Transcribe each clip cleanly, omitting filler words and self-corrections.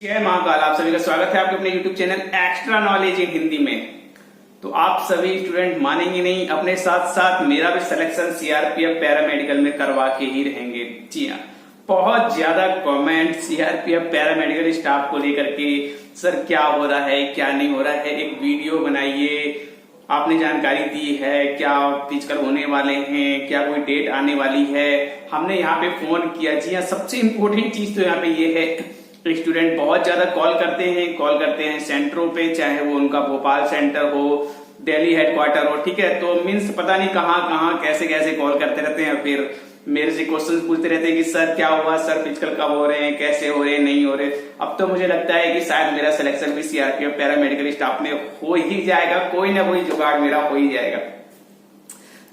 जय महाकाल। आप सभी का स्वागत है आपके अपने YouTube channel extra knowledge in Hindi में। तो आप सभी स्टूडेंट मानेंगे नहीं, अपने साथ साथ मेरा भी सिलेक्शन सीआरपीएफ पैरामेडिकल में करवा के ही रहेंगे। जी हाँ, बहुत ज्यादा कमेंट सीआरपीएफ पैरामेडिकल स्टाफ को लेकर के, सर क्या हो रहा है क्या नहीं हो रहा है, एक वीडियो बनाइए, आपने जानकारी दी है, क्या फिजिकल होने वाले हैं, क्या कोई डेट आने वाली है। हमने यहाँ पे फोन किया। जी हाँ, सबसे इम्पोर्टेंट चीज तो यहाँ पे ये है, स्टूडेंट बहुत ज्यादा कॉल करते हैं सेंटरों पे, चाहे वो उनका भोपाल सेंटर हो, दिल्ली हेडक्वार्टर हो, ठीक है। तो मीन्स पता नहीं कहाँ कैसे कैसे कॉल करते रहते हैं, फिर मेरे से क्वेश्चन पूछते रहते हैं कि सर क्या हुआ, सर फिजिकल कब हो रहे हैं, कैसे हो रहे हैं, नहीं हो रहे। अब तो मुझे लगता है कि शायद मेरा सिलेक्शन भी सीआरपीएफ पैरामेडिकल स्टाफ में हो ही जाएगा, कोई ना कोई जुगाड़ मेरा हो ही जाएगा।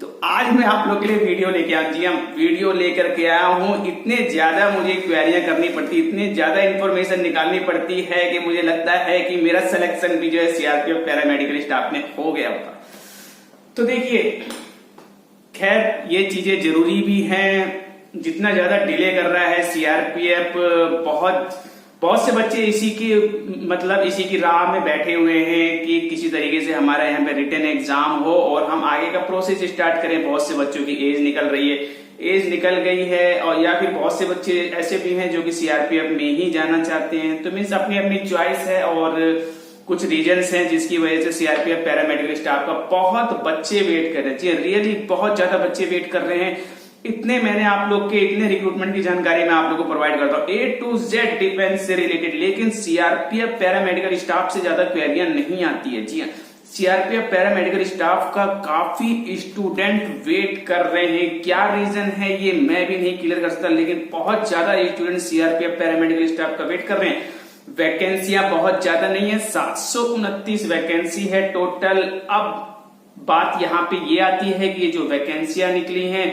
तो आज मैं आप लोग के लिए वीडियो लेके आया। जी हम वीडियो लेकर के आया हूँ। इतने ज्यादा मुझे क्वेरियां करनी पड़ती, इतने ज्यादा इन्फॉर्मेशन निकालनी पड़ती है कि मुझे लगता है कि मेरा सिलेक्शन भी जो है सीआरपीएफ पैरामेडिकल स्टाफ में हो गया होगा। तो देखिए, खैर ये चीजें जरूरी भी हैं। जितना ज्यादा डिले कर रहा है सीआरपीएफ, बहुत से बच्चे इसी की राह में बैठे हुए हैं कि किसी तरीके से हमारा यहाँ पे रिटन एग्जाम हो और हम आगे का प्रोसेस स्टार्ट करें। बहुत से बच्चों की एज निकल रही है, एज निकल गई है, और या फिर बहुत से बच्चे ऐसे भी हैं जो कि सीआरपीएफ में ही जाना चाहते हैं। तो मीन्स अपनी अपनी चॉइस है और कुछ रीजंस हैं जिसकी वजह से सीआरपीएफ पैरामेडिकल स्टाफ का बहुत बच्चे वेट कर रहे हैं। जी रियली बहुत ज्यादा बच्चे वेट कर रहे हैं। इतने मैंने आप लोग के इतने रिक्रूटमेंट की जानकारी मैं आप लोगों को प्रोवाइड करता हूँ, A to Z डिफेंस से रिलेटेड, लेकिन सीआरपीएफ पैरामेडिकल स्टाफ से ज्यादा क्वेरियां नहीं आती है। जी हाँ, सीआरपीएफ पैरामेडिकल स्टाफ का काफी स्टूडेंट वेट कर रहे हैं। क्या रीजन है ये मैं भी नहीं क्लियर कर सकता, लेकिन बहुत ज्यादा स्टूडेंट सीआरपीएफ पैरामेडिकल स्टाफ का वेट कर रहे हैं। वैकेंसियां बहुत ज्यादा नहीं है, 729 वैकेंसी है टोटल। अब बात यहाँ पे ये आती है कि ये जो वैकेंसियां निकली हैं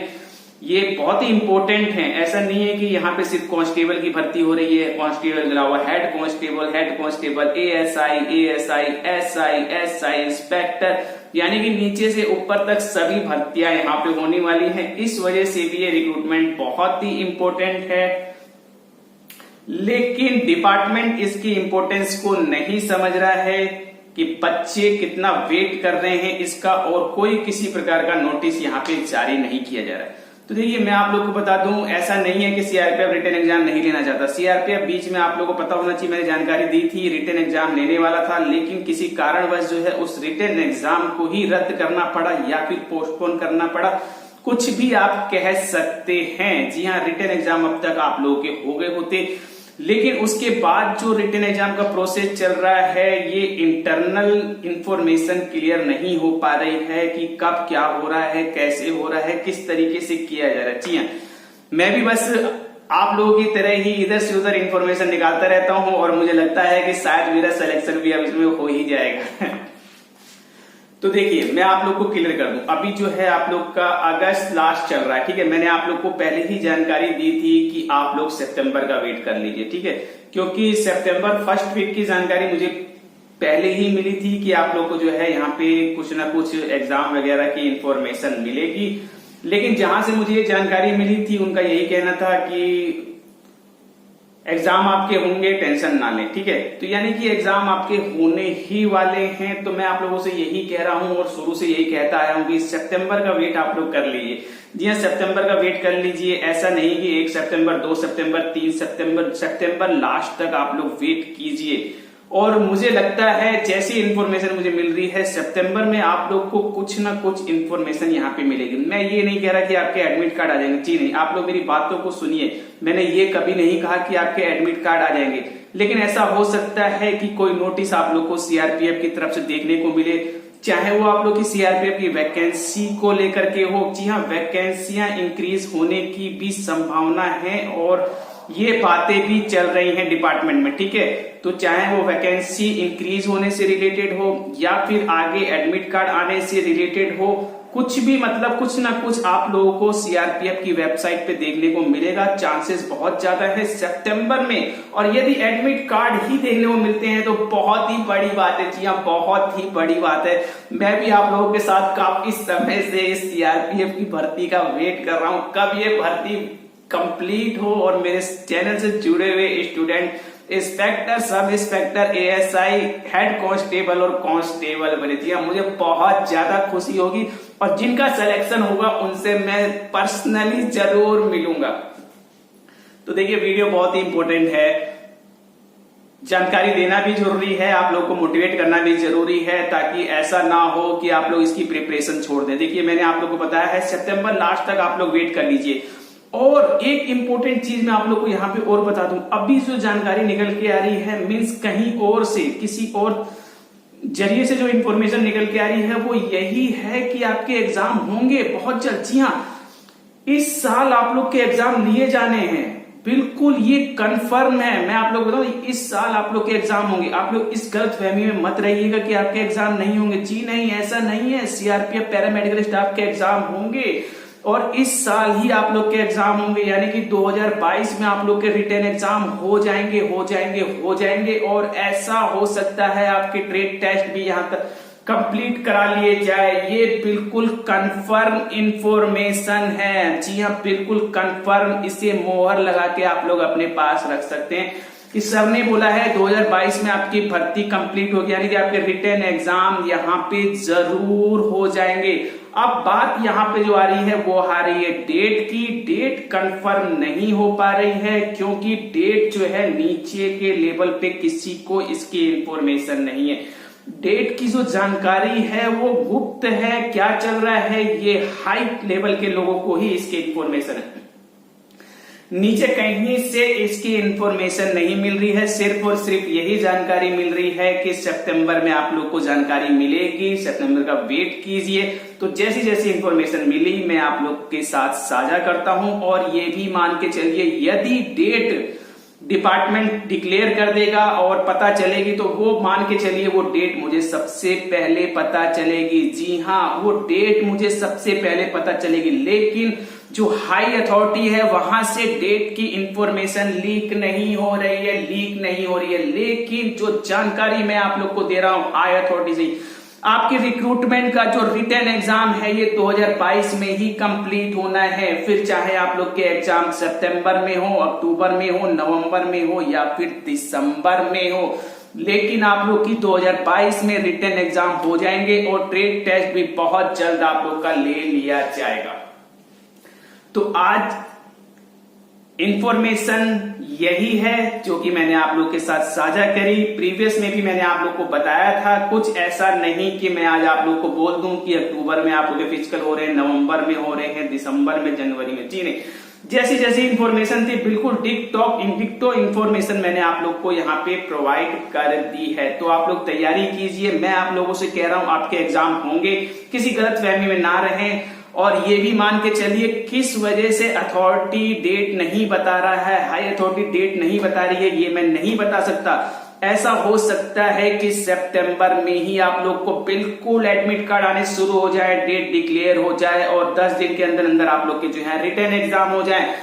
ये बहुत ही इंपॉर्टेंट है। ऐसा नहीं है कि यहाँ पे सिर्फ कांस्टेबल की भर्ती हो रही है, कांस्टेबल के अलावा head constable, ASI, SI, inspector, यानी कि नीचे से ऊपर तक सभी भर्तियां यहाँ पे होने वाली हैं। इस वजह से भी ये रिक्रूटमेंट बहुत ही इंपॉर्टेंट है, लेकिन डिपार्टमेंट इसकी इंपॉर्टेंस को नहीं समझ रहा है कि बच्चे कितना वेट कर रहे हैं इसका, और कोई किसी प्रकार का नोटिस यहाँ पे जारी नहीं किया जा रहा है। तो देखिए, मैं आप लोग को बता दूं, ऐसा नहीं है कि सीआरपीएफ रिटन एग्जाम नहीं लेना चाहता। सीआरपीएफ बीच में आप लोगों को पता होना चाहिए, मैंने जानकारी दी थी, रिटन एग्जाम लेने वाला था, लेकिन किसी कारणवश जो है उस रिटन एग्जाम को ही रद्द करना पड़ा या फिर पोस्टपोन करना पड़ा, कुछ भी आप कह सकते हैं। जी हाँ, रिटन एग्जाम अब तक आप लोगों के हो गए होते, लेकिन उसके बाद जो रिटन एग्जाम का प्रोसेस चल रहा है, ये इंटरनल इंफॉर्मेशन क्लियर नहीं हो पा रही है कि कब क्या हो रहा है, कैसे हो रहा है, किस तरीके से किया जा रहा है। जी हाँ, मैं भी बस आप लोगों की तरह ही इधर से उधर इंफॉर्मेशन निकालता रहता हूं, और मुझे लगता है कि शायद मेरा सिलेक्शन भी अब इसमें हो ही जाएगा। तो देखिए, मैं आप लोग को क्लियर कर दूं, अभी जो है आप लोग का अगस्त लास्ट चल रहा है, ठीक है। मैंने आप लोग को पहले ही जानकारी दी थी कि आप लोग सितंबर का वेट कर लीजिए, ठीक है, क्योंकि सितंबर फर्स्ट वीक की जानकारी मुझे पहले ही मिली थी कि आप लोग को जो है यहाँ पे कुछ ना कुछ एग्जाम वगैरह की इंफॉर्मेशन मिलेगी। लेकिन जहां से मुझे ये जानकारी मिली थी उनका यही कहना था कि एग्जाम आपके होंगे, टेंशन ना लें, ठीक है। तो यानी कि एग्जाम आपके होने ही वाले हैं। तो मैं आप लोगों से यही कह रहा हूं और शुरू से यही कहता आया हूं कि सितंबर का वेट आप लोग कर लीजिए। जी हाँ, सितंबर का वेट कर लीजिए। ऐसा नहीं कि 1 सितंबर, 2 सितंबर, 3 सितंबर लास्ट तक आप लोग वेट कीजिए। और मुझे लगता है जैसी इंफॉर्मेशन मुझे मिल रही है, सितंबर में आप लोग को कुछ ना कुछ इंफॉर्मेशन यहाँ पे मिलेगी। मैं ये नहीं कह रहा कि आपके एडमिट कार्ड आ जाएंगे, जी नहीं, आप लोग मेरी बातों को सुनिए। मैंने ये कभी नहीं कहा कि आपके एडमिट कार्ड आ जाएंगे, लेकिन ऐसा हो सकता है कि कोई नोटिस आप लोग को सीआरपीएफ की तरफ से देखने को मिले, चाहे वो आप लोग की सीआरपीएफ की वैकेंसी को लेकर के हो। जी हाँ, वैकेंसियां इंक्रीज होने की भी संभावना है और ये बातें भी चल रही हैं डिपार्टमेंट में, ठीक है। तो चाहे वो वैकेंसी इंक्रीज होने से रिलेटेड हो या फिर आगे एडमिट कार्ड आने से रिलेटेड हो, कुछ भी मतलब कुछ ना कुछ आप लोगों को सीआरपीएफ की वेबसाइट पे देखने को मिलेगा। चांसेस बहुत ज्यादा है सितंबर में, और यदि एडमिट कार्ड ही देखने को मिलते हैं तो बहुत ही बड़ी बात है। जी हाँ, बहुत ही बड़ी बात है। मैं भी आप लोगों के साथ काफी समय से इस सीआरपीएफ की भर्ती का वेट कर रहा हूं, कब ये भर्ती कंप्लीट हो और मेरे चैनल से जुड़े हुए student inspector, sub inspector, ASI, head constable और कांस्टेबल बने। जी हाँ, मुझे बहुत ज्यादा खुशी होगी और जिनका सिलेक्शन होगा उनसे मैं पर्सनली जरूर मिलूंगा। तो देखिए, वीडियो बहुत ही इंपॉर्टेंट है, जानकारी देना भी जरूरी है, आप लोग को मोटिवेट करना भी जरूरी है, ताकि ऐसा ना हो कि आप लोग इसकी प्रिपरेशन छोड़ दें। देखिए, मैंने आप लोग को बताया है सितंबर लास्ट तक आप लोग वेट कर लीजिए। और एक इंपॉर्टेंट चीज मैं आप लोग को यहाँ पे और बता दूं, अभी जो जानकारी निकल के आ रही है, मीन्स कहीं और से, किसी और जरिए से जो इंफॉर्मेशन निकल के आ रही है, वो यही है कि आपके एग्जाम होंगे बहुत जल्द। जी हाँ, इस साल आप लोग के एग्जाम लिए जाने हैं, बिल्कुल ये कंफर्म है। मैं आप लोग बताऊं, इस साल आप लोग के एग्जाम होंगे। आप लोग इस गलतफहमी में मत रहिएगा कि आपके एग्जाम नहीं होंगे। जी नहीं, ऐसा नहीं है। सीआरपीएफ पैरामेडिकल स्टाफ के एग्जाम होंगे और इस साल ही आप लोग के एग्जाम होंगे, यानी कि 2022 में आप लोग के रिटन एग्जाम हो जाएंगे। और ऐसा हो सकता है आपके ट्रेड टेस्ट भी यहां तक कंप्लीट करा लिए जाए। ये बिल्कुल कंफर्म इंफॉर्मेशन है। जी हाँ, बिल्कुल कंफर्म, इसे मोहर लगा के आप लोग अपने पास रख सकते हैं कि सर ने बोला है 2022 में आपकी भर्ती कंप्लीट होगी, यानी कि आपके रिटन एग्जाम यहाँ पे जरूर हो जाएंगे। अब बात यहाँ पे जो आ रही है वो आ रही है डेट की। डेट कंफर्म नहीं हो पा रही है क्योंकि डेट जो है नीचे के लेवल पे किसी को इसकी इंफॉर्मेशन नहीं है। डेट की जो जानकारी है वो गुप्त है, क्या चल रहा है ये हाई लेवल के लोगों को ही इसकी इंफॉर्मेशन है। नीचे कहीं से इसकी इंफॉर्मेशन नहीं मिल रही है, सिर्फ और सिर्फ यही जानकारी मिल रही है कि सितंबर में आप लोग को जानकारी मिलेगी, सितंबर का वेट कीजिए। तो जैसी जैसी इंफॉर्मेशन मिली मैं आप लोग के साथ साझा करता हूं। और ये भी मान के चलिए, यदि डेट डिपार्टमेंट डिक्लेयर कर देगा और पता चलेगी तो वो मान के चलिए वो डेट मुझे सबसे पहले पता चलेगी। जी हाँ, वो डेट मुझे सबसे पहले पता चलेगी। लेकिन जो हाई अथॉरिटी है वहां से डेट की इंफॉर्मेशन लीक नहीं हो रही है। लेकिन जो जानकारी मैं आप लोग को दे रहा हूं हाई अथॉरिटी से, आपके रिक्रूटमेंट का जो रिटन एग्जाम है ये 2022 में ही कंप्लीट होना है। फिर चाहे आप लोग के एग्जाम सितंबर में हो, अक्टूबर में हो, नवंबर में हो या फिर दिसंबर में हो, लेकिन आप लोग की 2022 में रिटन एग्जाम हो जाएंगे और ट्रेड टेस्ट भी बहुत जल्द आप लोग का ले लिया जाएगा। तो आज इंफॉर्मेशन यही है जो कि मैंने आप लोग के साथ साझा करी। प्रीवियस में भी मैंने आप लोग को बताया था, कुछ ऐसा नहीं कि मैं आज आप लोग को बोल दूं कि अक्टूबर में आप लोग के फिजिकल हो रहे हैं, नवंबर में हो रहे हैं, दिसंबर में, जनवरी में। जी नहीं, जैसी जैसी इंफॉर्मेशन थी बिल्कुल डिक्टो इंफॉर्मेशन मैंने आप लोग को यहाँ पे प्रोवाइड कर दी है। तो आप लोग तैयारी कीजिए। मैं आप लोगों से कह रहा हूं आपके एग्जाम होंगे, किसी गलतफहमी में ना रहें। और ये भी मान के चलिए किस वजह से अथॉरिटी डेट नहीं बता रहा है, हाई अथॉरिटी डेट नहीं बता रही है, ये मैं नहीं बता सकता। ऐसा हो सकता है कि सितंबर में ही आप लोग को बिल्कुल एडमिट कार्ड आने शुरू हो जाए, डेट डिक्लेयर हो जाए और 10 दिन के अंदर अंदर आप लोग के जो है रिटन एग्जाम हो जाए।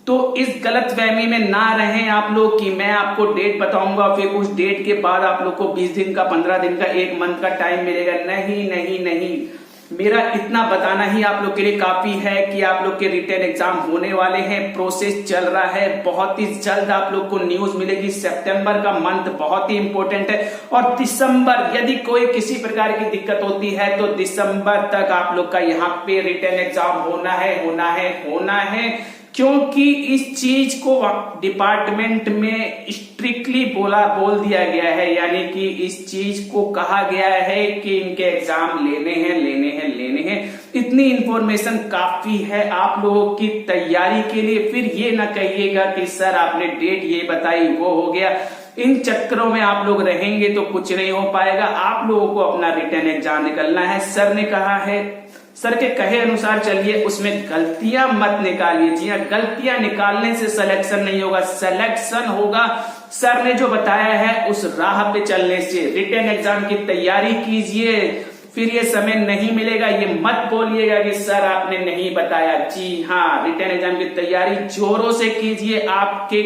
तो इस गलतफहमी में ना रहें आप लोग कि मैं आपको डेट बताऊंगा फिर उस डेट के बाद आप लोग को 20 दिन का, 15 दिन का, 1 मंथ का टाइम मिलेगा। नहीं, मेरा इतना बताना ही आप लोग के लिए काफी है कि आप लोग के रिटन एग्जाम होने वाले हैं, प्रोसेस चल रहा है, बहुत ही जल्द आप लोग को न्यूज मिलेगी। सितंबर का मंथ बहुत ही इंपॉर्टेंट है और दिसंबर, यदि कोई किसी प्रकार की दिक्कत होती है तो दिसंबर तक आप लोग का यहाँ पे रिटन एग्जाम होना है। क्योंकि इस चीज को डिपार्टमेंट में स्ट्रिक्टली बोल दिया गया है, यानी कि इस चीज को कहा गया है कि इनके एग्जाम लेने हैं। इतनी इंफॉर्मेशन काफी है आप लोगों की तैयारी के लिए। फिर ये ना कहिएगा कि सर आपने डेट ये बताई वो हो गया। इन चक्करों में आप लोग रहेंगे तो कुछ नहीं हो पाएगा। आप लोगों को अपना रिटन एग्जाम निकलना है। सर ने कहा है, सर के कहे अनुसार चलिए, उसमें गलतियां मत निकालिए। जी हाँ, गलतियां निकालने से सिलेक्शन नहीं होगा, सिलेक्शन होगा सर ने जो बताया है उस राह पे चलने से। रिटन एग्जाम की तैयारी कीजिए, फिर ये समय नहीं मिलेगा ये मत बोलिएगा कि सर आपने नहीं बताया। जी हाँ, रिटन एग्जाम की तैयारी जोरों से कीजिए। आपके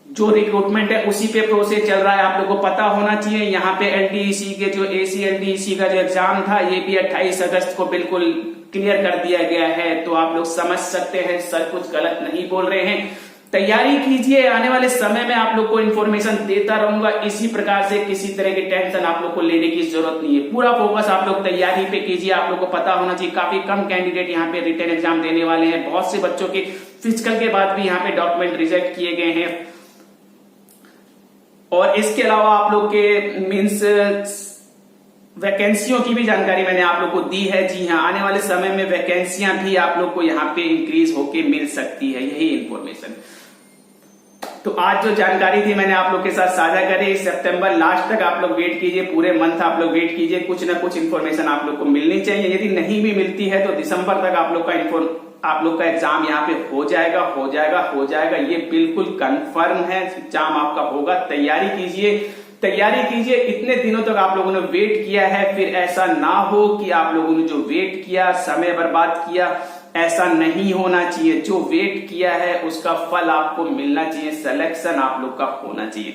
जो रिक्रूटमेंट है उसी पे प्रोसेस चल रहा है, आप लोगों को पता होना चाहिए। यहाँ पे एलडीसी के जो एलडीसी का जो एग्जाम था ये भी 28 अगस्त को बिल्कुल क्लियर कर दिया गया है। तो आप लोग समझ सकते हैं सर कुछ गलत नहीं बोल रहे हैं। तैयारी कीजिए, आने वाले समय में आप लोग को इन्फॉर्मेशन देता रहूंगा इसी प्रकार से। किसी तरह की टेंशन आप लोग को लेने की जरूरत नहीं है, पूरा फोकस आप लोग तैयारी पे कीजिए। आप लोग को पता होना चाहिए काफी कम कैंडिडेट यहाँ पे रिटन एग्जाम देने वाले हैं। बहुत से बच्चों के फिजिकल के बाद भी यहाँ पे डॉक्यूमेंट रिजेक्ट किए गए हैं। और इसके अलावा आप लोग के मीन्स वैकेंसियों की भी जानकारी मैंने आप लोग को दी है। जी हाँ, आने वाले समय में वैकेंसियां भी आप लोग को यहाँ पे इंक्रीज होके मिल सकती है, यही इंफॉर्मेशन। तो आज जो जानकारी थी मैंने आप लोग के साथ साझा करी। सितंबर लास्ट तक आप लोग वेट कीजिए, पूरे मंथ आप लोग वेट कीजिए, कुछ ना कुछ इन्फॉर्मेशन आप लोग को मिलनी चाहिए। यदि नहीं भी मिलती है तो दिसंबर तक आप लोग का एग्जाम यहाँ पे हो जाएगा, ये बिल्कुल कंफर्म है। एग्जाम आपका होगा, तैयारी कीजिए। इतने दिनों तक आप लोगों ने वेट किया है, फिर ऐसा ना हो कि आप लोगों ने जो वेट किया, समय बर्बाद किया, ऐसा नहीं होना चाहिए। जो वेट किया है उसका फल आपको मिलना चाहिए, सिलेक्शन आप लोग का होना चाहिए।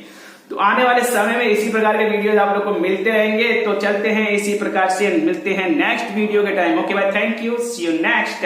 तो आने वाले समय में इसी प्रकार के वीडियोस आप लोग को मिलते रहेंगे। तो चलते हैं इसी प्रकार से, मिलते हैं नेक्स्ट वीडियो के time. Okay bye, thank you, see you next time.